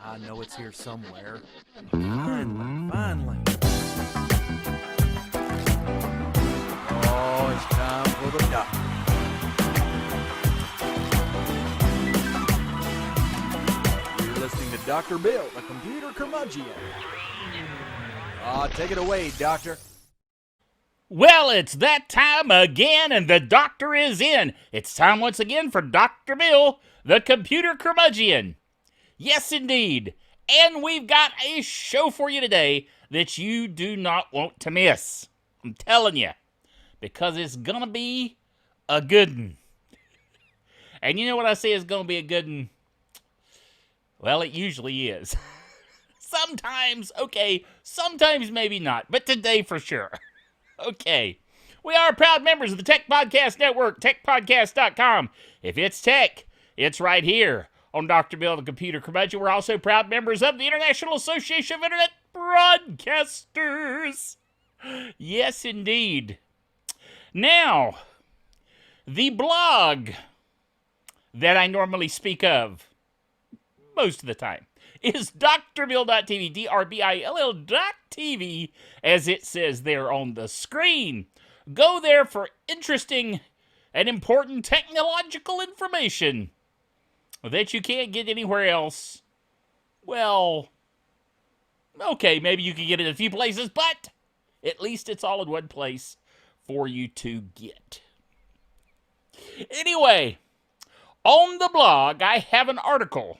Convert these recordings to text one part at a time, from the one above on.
I know it's here somewhere. Finally. Oh, it's time for the doctor. You're listening to Dr. Bill, the computer curmudgeon. Take it away, Doctor. Well, it's that time again, and the doctor is in. It's time once again for Dr. Bill, the computer curmudgeon. Yes, indeed. And we've got a show for you today that you do not want to miss. I'm telling you. Because it's going to be a good one. And you know what I say is going to be a good one? Well, it usually is. Sometimes, okay, sometimes maybe not, but today for sure. Okay, we are proud members of the Tech Podcast Network, techpodcast.com. If it's tech, it's right here on Dr. Bill, the Computer Curmudgeon. We're also proud members of the International Association of Internet Broadcasters. Yes, indeed. Now, the blog that I normally speak of, most of the time, is drbill.tv, drbill.tv, as it says there on the screen. Go there for interesting and important technological information that you can't get anywhere else. Well, okay, maybe you can get it in a few places, but at least it's all in one place for you to get. Anyway, on the blog, I have an article.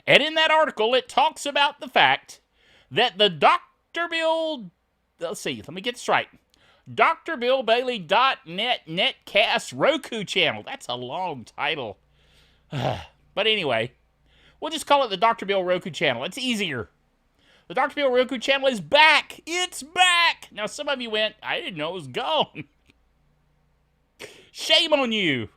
And in that article, it talks about the fact that the Dr. Bill, let me get this right. DrBillBailey.net Netcast Roku channel. That's a long title. But anyway, we'll just call it the Dr. Bill Roku channel. It's easier. The Dr. Bill Roku channel is back. It's back. Now, some of you went, I didn't know it was gone. Shame on you.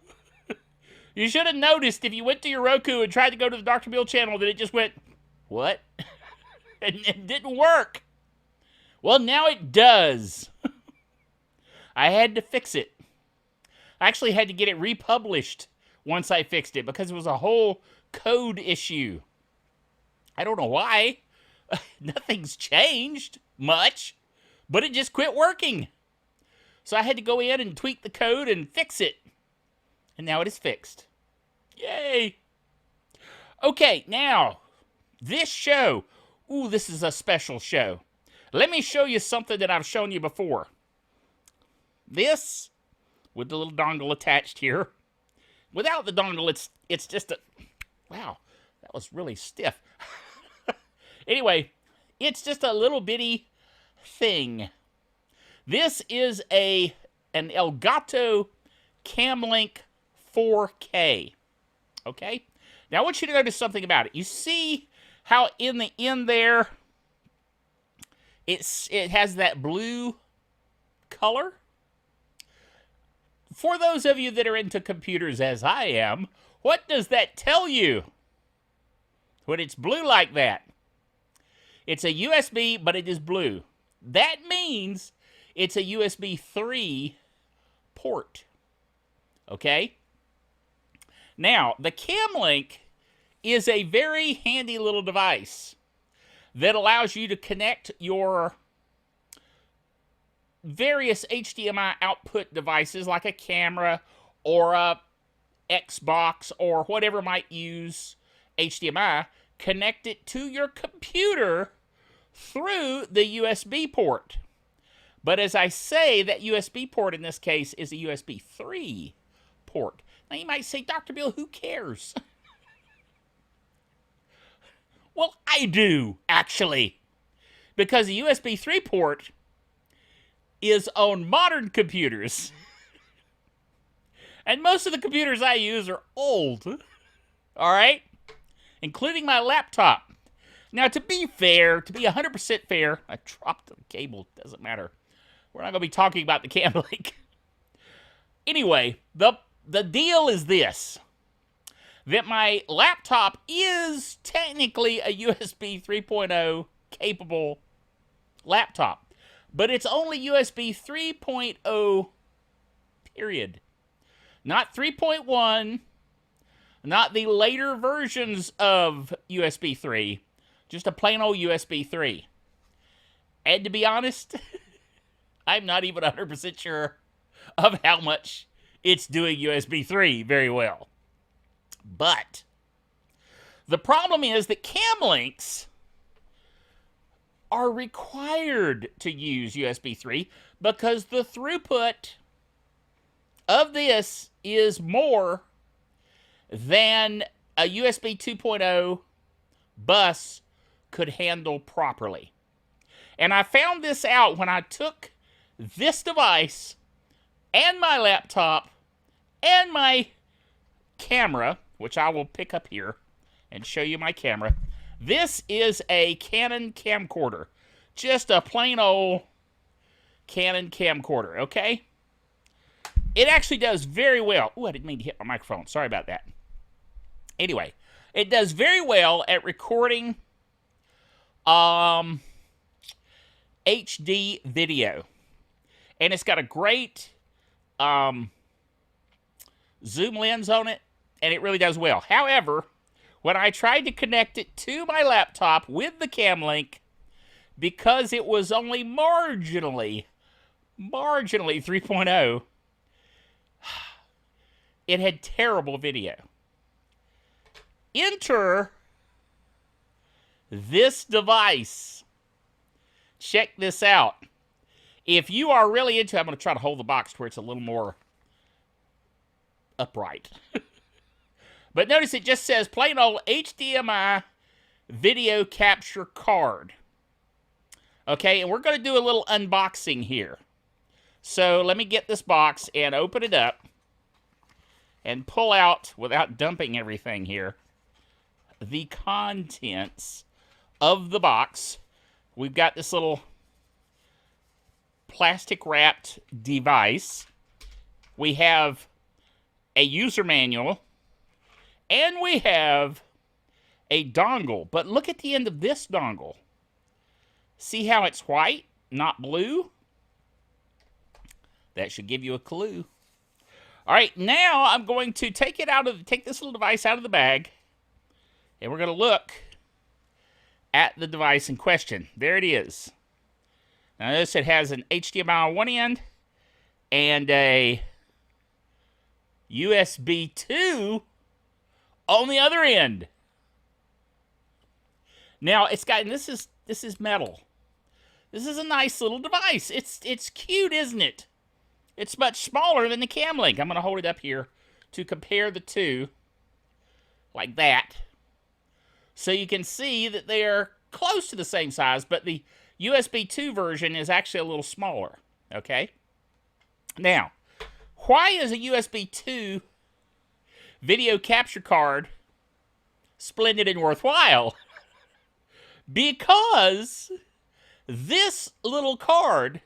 You should have noticed if you went to your Roku and tried to go to the Dr. Bill channel that it just went, what? And it didn't work. Well, now it does. I had to fix it. I actually had to get it republished once I fixed it because it was a whole code issue. I don't know why. Nothing's changed much, but it just quit working. So I had to go in and tweak the code and fix it. And now it is fixed. Yay! Okay, now, this show. Ooh, this is a special show. Let me show you something that I've shown you before. This, with the little dongle attached here. Without the dongle, it's just a... Wow, that was really stiff. Anyway, it's just a little bitty thing. This is an Elgato Camlink 4K. Okay? Now I want you to notice something about it. You see how in the end there, it has that blue color? For those of you that are into computers as I am, what does that tell you when it's blue like that? It's a USB, but it is blue. That means it's a USB 3 port. Okay? Now, the Camlink is a very handy little device that allows you to connect your various HDMI output devices like a camera or a Xbox or whatever might use HDMI, connect it to your computer through the USB port. But as I say, that USB port in this case is a USB 3 port. Now you might say, Dr. Bill, who cares? Well, I do, actually. Because the USB 3 port is on modern computers. And most of the computers I use are old. All right? Including my laptop. Now, to be fair, to be 100% fair, I dropped the cable, doesn't matter. We're not going to be talking about the Camlink. Anyway, the deal is this. That my laptop is technically a USB 3.0 capable laptop. But it's only USB 3.0, period. Not 3.1, Not the later versions of USB 3, just a plain old USB 3. And to be honest, I'm not even 100% sure of how much it's doing USB 3 very well. But the problem is that cam links are required to use USB 3 because the throughput of this is more than a USB 2.0 bus could handle properly. And I found this out when I took this device and my laptop and my camera, which I will pick up here and show you my camera. This is a Canon camcorder. Just a plain old Canon camcorder, okay? It actually does very well. Ooh, I didn't mean to hit my microphone. Sorry about that. Anyway, it does very well at recording HD video. And it's got a great zoom lens on it, and it really does well. However, when I tried to connect it to my laptop with the cam link, because it was only marginally 3.0, it had terrible video. Enter this device. Check this out. If you are really into, I'm going to try to hold the box to where it's a little more upright. But notice it just says plain old HDMI video capture card. Okay, and we're going to do a little unboxing here. So let me get this box and open it up and pull out, without dumping everything here, the contents of the box. We've got this little plastic wrapped device. We have a user manual, and we have a dongle. But look at the end of this dongle. See how it's white, not blue? That should give you a clue. All right, now I'm going to take this little device out of the bag, and we're going to look at the device in question. There it is. Now notice it has an HDMI on one end and a USB 2 on the other end. Now it's got, and this is metal. This is a nice little device. It's cute, isn't it? It's much smaller than the cam link. I'm going to hold it up here to compare the two, like that, so you can see that they're close to the same size, but the USB 2 version is actually a little smaller, okay? Now, why is a USB 2 video capture card splendid and worthwhile? Because this little card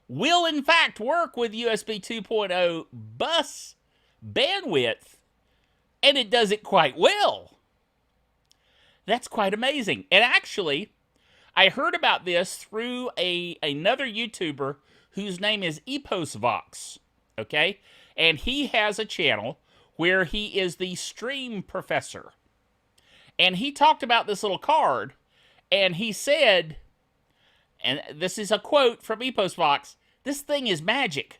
will in fact work with USB 2.0 bus bandwidth, and it does it quite well. That's quite amazing. And actually, I heard about this through another YouTuber whose name is EposVox, okay? And he has a channel where he is the stream professor. And he talked about this little card, and he said, and this is a quote from EposVox, "This thing is magic."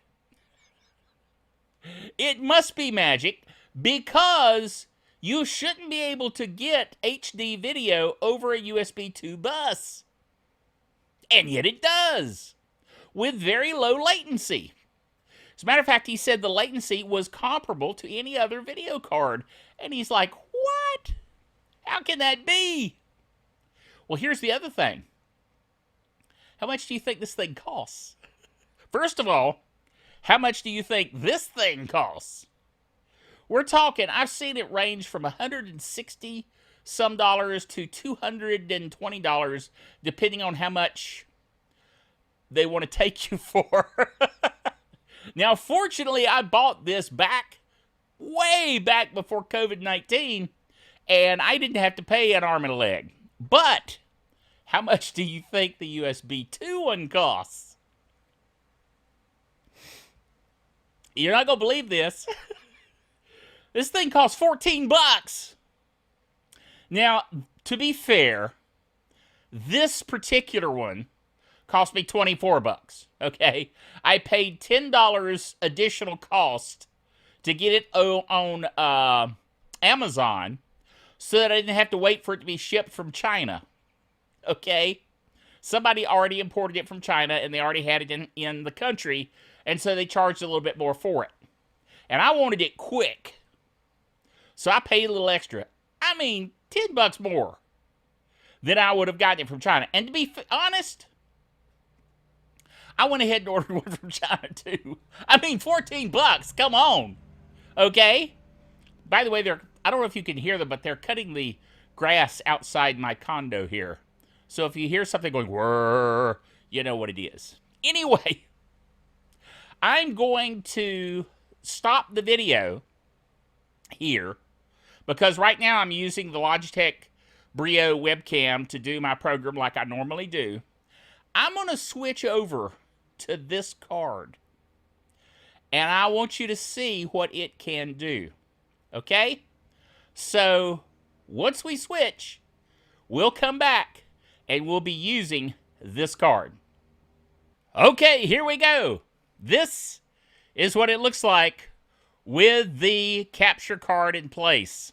It must be magic because you shouldn't be able to get HD video over a USB 2 bus. And yet it does, with very low latency. As a matter of fact, he said the latency was comparable to any other video card. And he's like, what? How can that be? Well, here's the other thing. How much do you think this thing costs? First of all, how much do you think this thing costs? We're talking, I've seen it range from $160 some dollars to $220, depending on how much they want to take you for. Now, fortunately, I bought this way back before COVID-19, and I didn't have to pay an arm and a leg. But how much do you think the USB 2 one costs? You're not going to believe this. This thing costs $14. Now, to be fair, this particular one cost me $24. Okay, I paid $10 additional cost to get it on Amazon, so that I didn't have to wait for it to be shipped from China. Okay, somebody already imported it from China, and they already had it in the country, and so they charged a little bit more for it. And I wanted it quick, so I paid a little extra. I mean, $10 more than I would have gotten it from China. And to be honest, I went ahead and ordered one from China too. I mean, $14, come on. Okay? By the way, I don't know if you can hear them, but they're cutting the grass outside my condo here. So if you hear something going, whirr, you know what it is. Anyway, I'm going to stop the video here, because right now I'm using the Logitech Brio webcam to do my program like I normally do. I'm going to switch over to this card, and I want you to see what it can do. Okay? So, once we switch, we'll come back, and we'll be using this card. Okay, here we go. This is what it looks like with the capture card in place.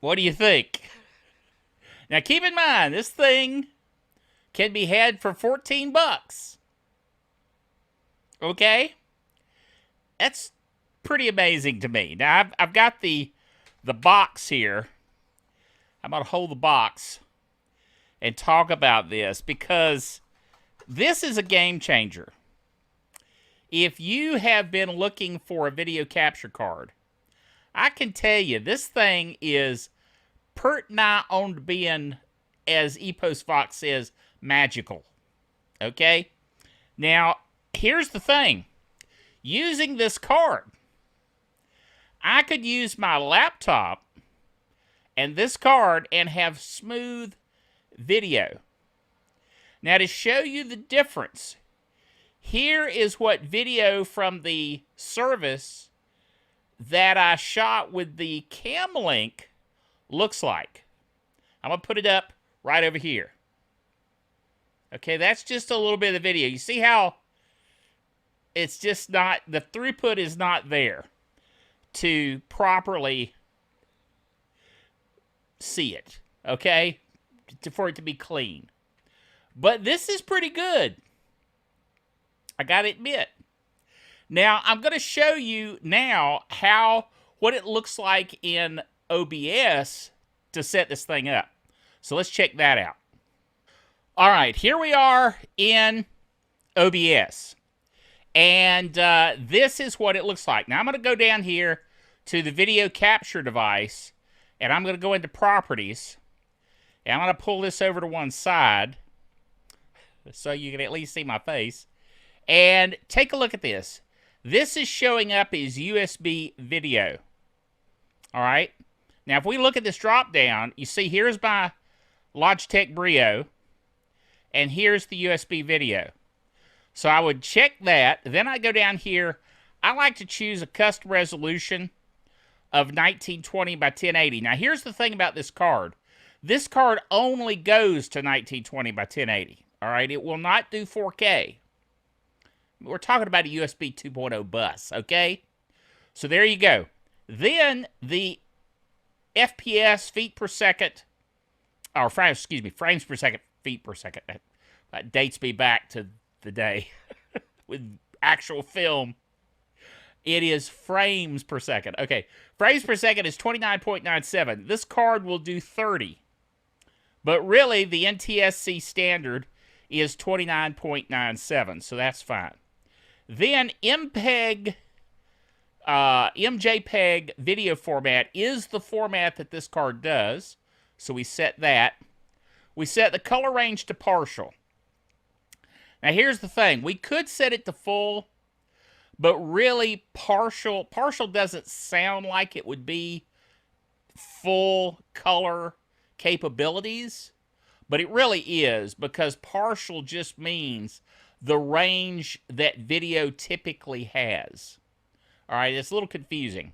What do you think? Now, keep in mind, this thing can be had for $14. Okay? That's pretty amazing to me. Now, I've got the box here. I'm going to hold the box and talk about this, because this is a game changer. If you have been looking for a video capture card, I can tell you this thing is pert nigh on to being, as Epos Fox says, magical. Okay? Now, here's the thing. Using this card, I could use my laptop and this card and have smooth video. Now, to show you the difference, here is what video from the service that I shot with the Cam Link looks like. I'm going to put it up right over here. Okay, that's just a little bit of the video. You see how it's just not, the throughput is not there to properly see it, okay, for it to be clean. But this is pretty good, I gotta admit. Now, I'm going to show you now what it looks like in OBS to set this thing up. So let's check that out. All right, here we are in OBS. And this is what it looks like. Now, I'm going to go down here to the video capture device, and I'm going to go into properties. And I'm going to pull this over to one side so you can at least see my face. And take a look at this. This is showing up as USB video. All right. Now, if we look at this drop down, you see here's my Logitech Brio, and here's the USB video. So I would check that. Then I go down here. I like to choose a custom resolution of 1920 by 1080. Now, here's the thing about this card. This card only goes to 1920 by 1080. All right. It will not do 4K. We're talking about a USB 2.0 bus, okay? So there you go. Then the FPS, feet per second, or frames per second, feet per second. That dates me back to the day with actual film. It is frames per second. Okay, frames per second is 29.97. This card will do 30. But really, the NTSC standard is 29.97, so that's fine. Then MJPEG video format is the format that this card does. So we set that. We set the color range to partial. Now here's the thing. We could set it to full, but really partial doesn't sound like it would be full color capabilities. But it really is, because partial just means the range that video typically has. All right, it's a little confusing.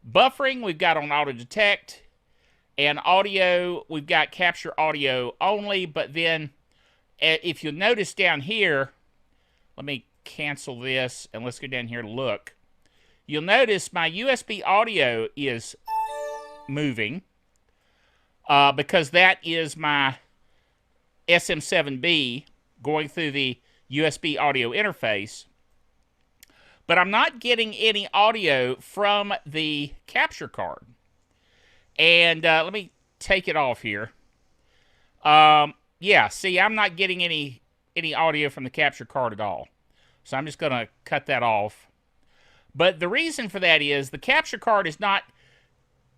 Buffering, we've got on auto detect. And audio, we've got capture audio only. But then, if you'll notice down here, let me cancel this and let's go down here and look. You'll notice my USB audio is moving because that is my SM7B going through the USB audio interface. But I'm not getting any audio from the capture card. And let me take it off here. Yeah, see, I'm not getting any audio from the capture card at all. So I'm just going to cut that off. But the reason for that is the capture card is not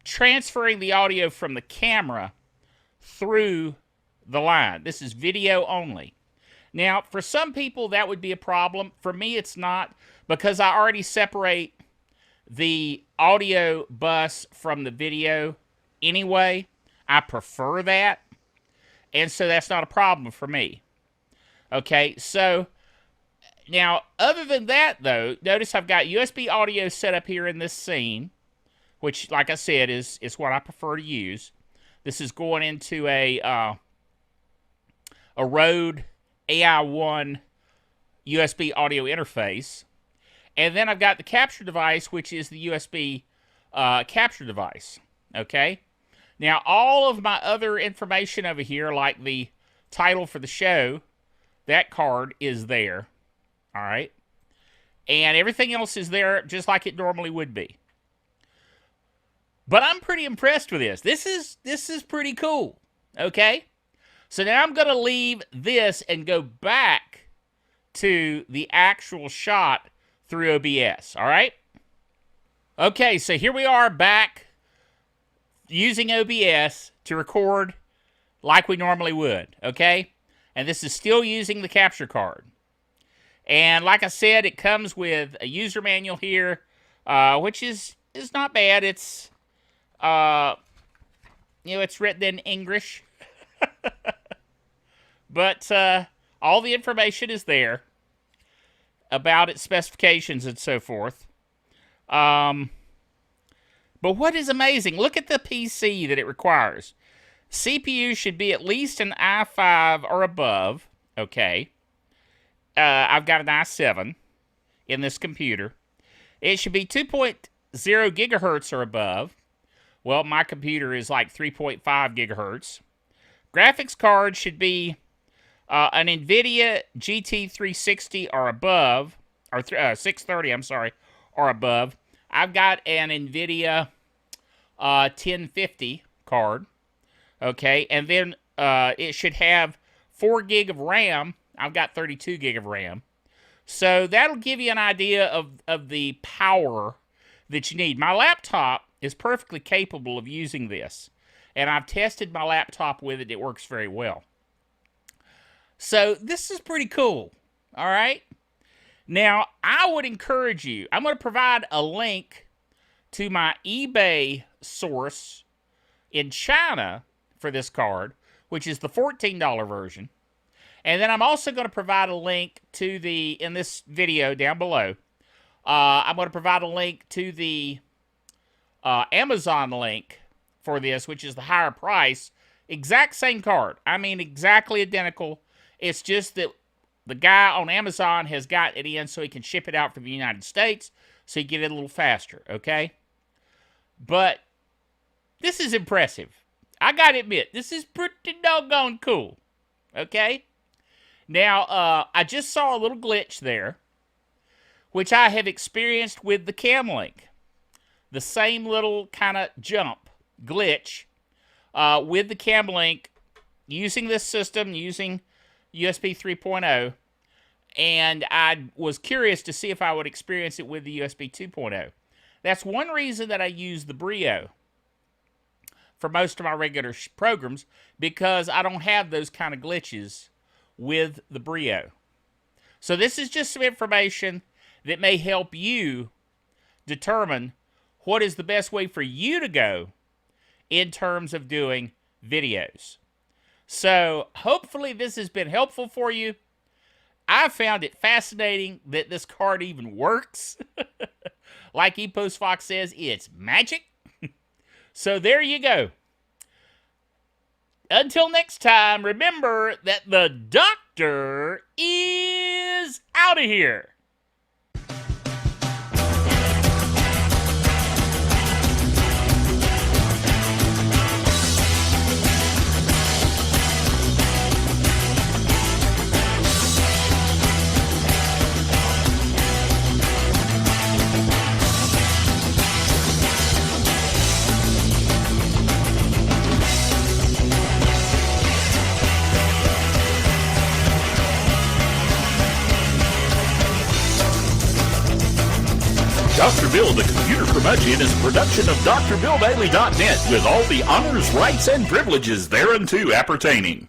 transferring the audio from the camera through the line. This is video only. Now, for some people, that would be a problem. For me, it's not, because I already separate the audio bus from the video anyway. I prefer that. And so that's not a problem for me. Okay, so now, other than that, though, notice I've got USB audio set up here in this scene, which, like I said, is what I prefer to use. This is going into a Rode AI1 USB audio interface. And then I've got the capture device, which is the USB capture device. Okay? Now, all of my other information over here, like the title for the show, that card is there. All right? And everything else is there just like it normally would be. But I'm pretty impressed with this. This is pretty cool. Okay? So now I'm going to leave this and go back to the actual shot through OBS. All right? Okay, so here we are back using OBS to record like we normally would. Okay? And this is still using the capture card. And like I said, it comes with a user manual here, which is not bad. It's, it's written in English. But all the information is there about its specifications and so forth. But what is amazing, look at the PC that it requires. CPU should be at least an i5 or above. Okay. I've got an i7 in this computer. It should be 2.0 gigahertz or above. Well, my computer is like 3.5 gigahertz. Graphics card should be an NVIDIA GT360 or above, or 630, I'm sorry, or above. I've got an NVIDIA 1050 card, okay, and then it should have 4 gig of RAM. I've got 32 gig of RAM. So that'll give you an idea of the power that you need. My laptop is perfectly capable of using this, and I've tested my laptop with it. It works very well. So this is pretty cool, all right? Now, I would encourage you, I'm going to provide a link to my eBay source in China for this card, which is the $14 version. And then I'm also going to provide a link to in this video down below, I'm going to provide a link to the Amazon link for this, which is the higher price. Exact same card. I mean, exactly identical. It's just that the guy on Amazon has got it in so he can ship it out from the United States, so you get it a little faster, okay? But this is impressive. I gotta admit, this is pretty doggone cool, okay? Now, I just saw a little glitch there, which I have experienced with the Camlink. The same little kind of jump glitch with the Camlink using this system, using USB 3.0, and I was curious to see if I would experience it with the USB 2.0. That's one reason that I use the Brio for most of my regular programs, because I don't have those kind of glitches with the Brio. So this is just some information that may help you determine what is the best way for you to go in terms of doing videos. So hopefully this has been helpful for you. I found it fascinating that this card even works. Like Epos Fox says, it's magic. So there you go. Until next time, remember that the doctor is out of here. Dr. Bill, the Computer Curmudgeon, is a production of DrBillDaily.net with all the honors, rights, and privileges thereunto appertaining.